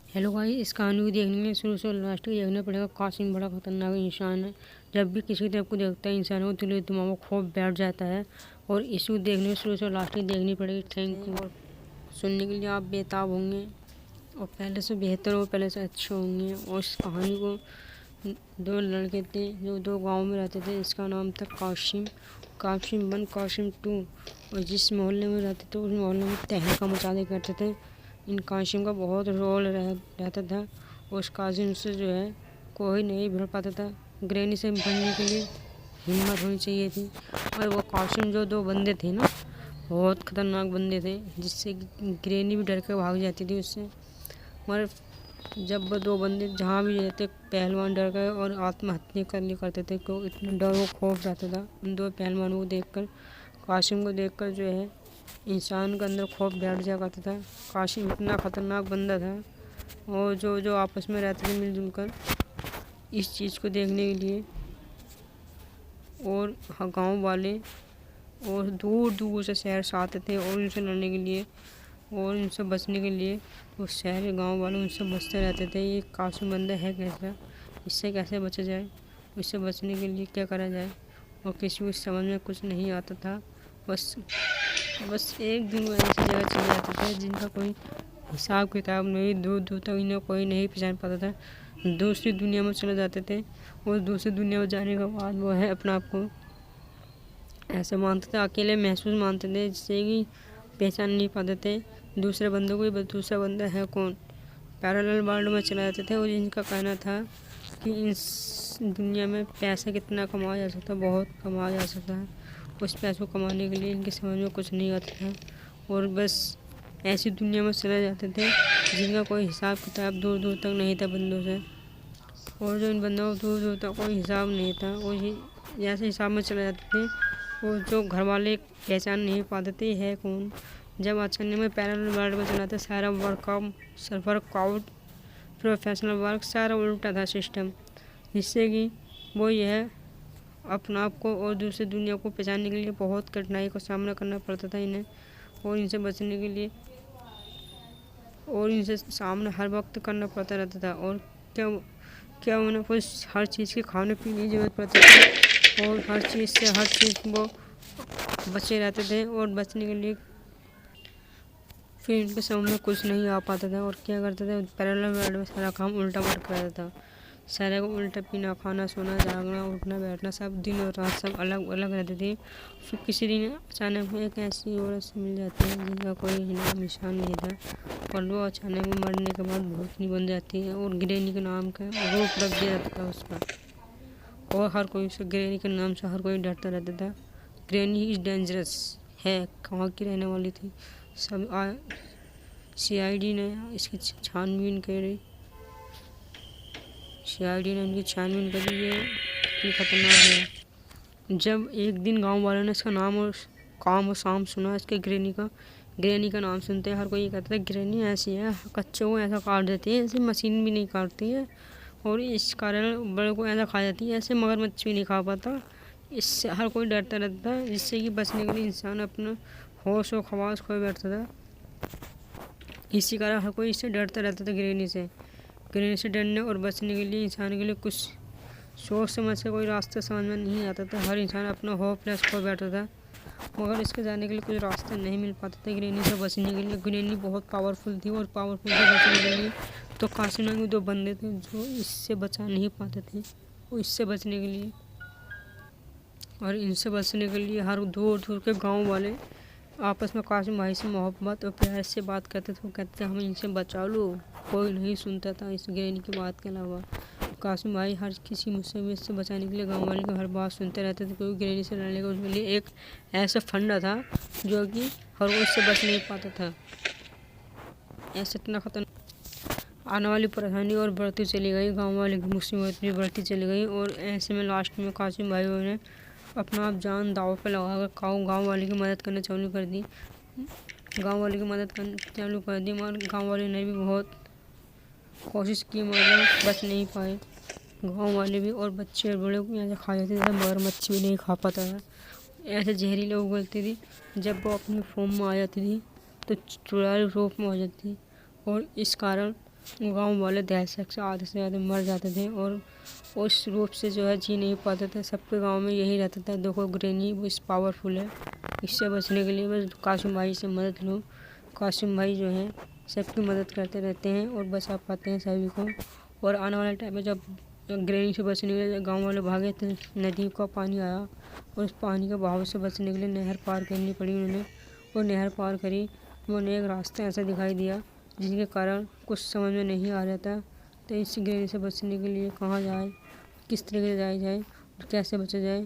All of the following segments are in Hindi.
हेलो भाई, इस कहानी को देखने के लिए शुरू से लास्ट तक देखना पड़ेगा। कासिम बड़ा खतरनाक इंसान है। जब भी किसी तरफ को देखता है इंसान को दिल दिमाग में खौफ बैठ जाता है। और इसको देखने शुरू से लास्ट तक देखनी पड़ेगी। Thank you. और सुनने के लिए आप बेताब होंगे और पहले से बेहतर और पहले से अच्छे होंगे। और इस कहानी को दो लड़के थे जो दो गाँव में रहते थे। इसका नाम था कासिम, कासिम 1, कासिम 2। और जिस मोहल्ले में रहते थे उस मोहल्ले में तहलका मचाने करते थे। इन कासिम का बहुत रोल रहता था। उस कासिम से जो है कोई नहीं भिड़ पाता था। ग्रैनी से बनने के लिए हिम्मत होनी चाहिए थी। और वो कासिम जो दो बंदे थे ना, बहुत खतरनाक बंदे थे, जिससे ग्रैनी भी डर के भाग जाती थी उससे। मगर जब वो दो बंदे जहाँ भी रहते पहलवान डर गए और आत्महत्या कर लिया करते थे, क्यों इतना डर वो खौफ रहता था उन दो पहलवानों को देखकर। कासिम को देखकर जो है इंसान के अंदर खौफ बैठ जाया करता था। कासिम इतना खतरनाक बंदा था। और जो जो आपस में रहते थे मिलजुल कर इस चीज़ को देखने के लिए, और गांव वाले और दूर दूर से शहर से आते थे और उनसे लड़ने के लिए और उनसे बचने के लिए। उस शहर के गाँव वाले उनसे बचते रहते थे। ये कासिम बंदा है कैसा, इससे कैसे बचा जाए, इससे बचने के लिए क्या करा जाए। और किसी को समझ में कुछ नहीं आता था। बस एक दिन वो ऐसी जगह चले जाते थे जिनका कोई हिसाब किताब नहीं, दूर दूर तक इन्हें कोई नहीं पहचान पाता था। दूसरी दुनिया में चले जाते थे। और दूसरी दुनिया में जाने के बाद वो है अपने आप को ऐसे मानते थे, अकेले महसूस मानते थे, जिससे कि पहचान नहीं पाते थे दूसरे बंदों को। दूसरा बंदा है कौन, पैरेलल वर्ल्ड में चले जाते थे। और इनका कहना था कि इस दुनिया में पैसा कितना कमाया जा सकता है, बहुत कमाया जा सकता है। उस पैसों को कमाने के लिए इनकी समझ में कुछ नहीं आता था। और बस ऐसी दुनिया में चले जाते थे जिनका कोई हिसाब किताब दूर दूर तक नहीं था बंदों से। और जो इन बंदों को दूर दूर तक कोई हिसाब नहीं था, वो जैसे हिसाब में चले जाते थे। और जो घर वाले पहचान नहीं पाते थे है कौन। जब अचानक में पैरेलल वर्ल्ड में चला था, सारा वर्कआउट प्रोफेशनल वर्क सारा उल्टा था सिस्टम, जिससे कि वो यह अपने आप को और दूसरी दुनिया को पहचानने के लिए बहुत कठिनाई का सामना करना पड़ता था इन्हें। और इनसे बचने के लिए और इनसे सामना हर वक्त करना पड़ता रहता था। और क्या क्या उन्हें कुछ हर चीज़ की खाने पीने की ज़रूरत पड़ती थी। और हर चीज़ वो बचे रहते थे। और बचने के लिए फिर इनके समझ में कुछ नहीं आ पाता था। और क्या करते थे, पैरेलल वर्ल्ड में सारा काम उल्टा पलट कर था। सारे को उल्टा पीना, खाना, सोना, जागना, उठना, बैठना, सब दिन और रात सब अलग अलग रहते थे। फिर किसी दिन अचानक में एक ऐसी औरत से मिल जाती है जिनका कोई नाम निशान नहीं था। और वो अचानक में मरने के बाद भूतनी बन जाती है और ग्रैनी के नाम का रोप रख दिया जाता था उस पर। और हर कोई उसे ग्रैनी के नाम से हर कोई डरता रहता था। ग्रैनी इज डेंजरस है, कहाँ की रहने वाली थी। सब सीआईडी ने इसकी छानबीन करी। सीआईडी ने इनकी छानबीन करी, ये कितनी खतरनाक है। जब एक दिन गांव वालों ने इसका नाम और काम और शाम सुना इसके ग्रैनी का नाम सुनते हर कोई कहता था ग्रैनी ऐसी है, कच्चे को ऐसा काट देती है, ऐसे मशीन भी नहीं काटती है। और इस कारण बड़े को ऐसा खा जाती है, ऐसे मगरमच्छ भी नहीं खा पाता। इससे हर कोई डरता रहता था, जिससे कि बचने के लिए इंसान अपना होश और खवास खोए बैठता था। इसी कारण हर कोई इससे डरता रहता था ग्रैनी से डरने और बचने के लिए इंसान के लिए कुछ सोच समझ के कोई रास्ता समझ में नहीं आता था। हर इंसान अपना होपलेस खो बैठा था। मगर इसके जाने के लिए कुछ रास्ता नहीं मिल पाता था ग्रैनी से बचने के लिए। ग्रैनी बहुत पावरफुल थी और पावरफुल से बचने के लिए तो कासिम के दो बंदे थे जो इससे बचा नहीं पाते थे। वो इससे बचने के लिए और इनसे बचने के लिए हर दूर दूर के गाँव वाले आपस में कासिम भाई से मोहब्बत और प्यार से बात करते थे। वो कहते हम इनसे बचा लो। कोई नहीं सुनता था इस ग्रैनी की बात के अलावा। कासिम भाई हर किसी मुसीबत से बचाने के लिए गांव वाले की हर बात सुनते रहते थे, क्योंकि ग्रैनी से लड़ने का उसके लिए एक ऐसा फंडा था जो कि हर कोई उससे बच नहीं पाता था। ऐसा इतना खतरनाक आने वाली परेशानी और बढ़ती चली गई, गाँव वाले की मुसीबत भी बढ़ती चली गई। और ऐसे में लास्ट में कासिम भाई ने अपना आप जान दाव पे लगा कर गाँव वाले की मदद करना चालू कर दी। मगर गाँव वाले ने भी बहुत कोशिश की, मगर बच नहीं पाए। गाँव वाले भी और बच्चे और बड़े को यहाँ से खा जाते थे, मगरमच्छ भी नहीं खा पाता था। ऐसे जहरीले उगलती थी। जब वो अपनी फॉर्म में आ जाती थी तो चुड़ैल रूप में हो जाती थी। और इस कारण गांव वाले दहशत से आधे से ज़्यादा मर जाते थे और उस रूप से जो है जी नहीं पाते थे। सबके गांव में यही रहता था, देखो ग्रेनी इस पावरफुल है, इससे बचने के लिए बस कासिम भाई से मदद लो। कासिम भाई जो है सबकी मदद करते रहते हैं और बचा पाते हैं सभी को। और आने वाले टाइम में जब ग्रेनी से बचने के लिए गाँव वाले भागे तो नदी का पानी आया और उस पानी के बहाव से बचने के लिए नहर पार करनी पड़ी उन्होंने। और नहर पार करी तो उन्हें एक रास्ता ऐसा दिखाई दिया जिसके कारण कुछ समझ में नहीं आ रहा था। तो इस ग्रेनी से बचने के लिए कहाँ जाए, किस तरीके से जाया जाए और कैसे बचा जाए।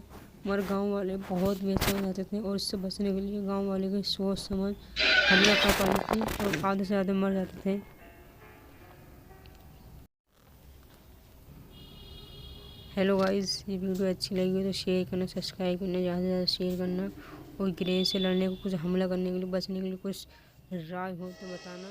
मगर गांव वाले बहुत बेचैन रहते थे और इससे बचने के लिए गांव वाले की सोच समझ हमला कर पाती थी और आधे से ज़्यादा मर जाते थे। हेलो गाइस, ये वीडियो अच्छी लगी हो तो शेयर करना, सब्सक्राइब करना, ज़्यादा से ज़्यादा शेयर करना। और ग्रेन से लड़ने को, कुछ हमला करने के लिए, बचने के लिए कुछ राय हो तो बताना।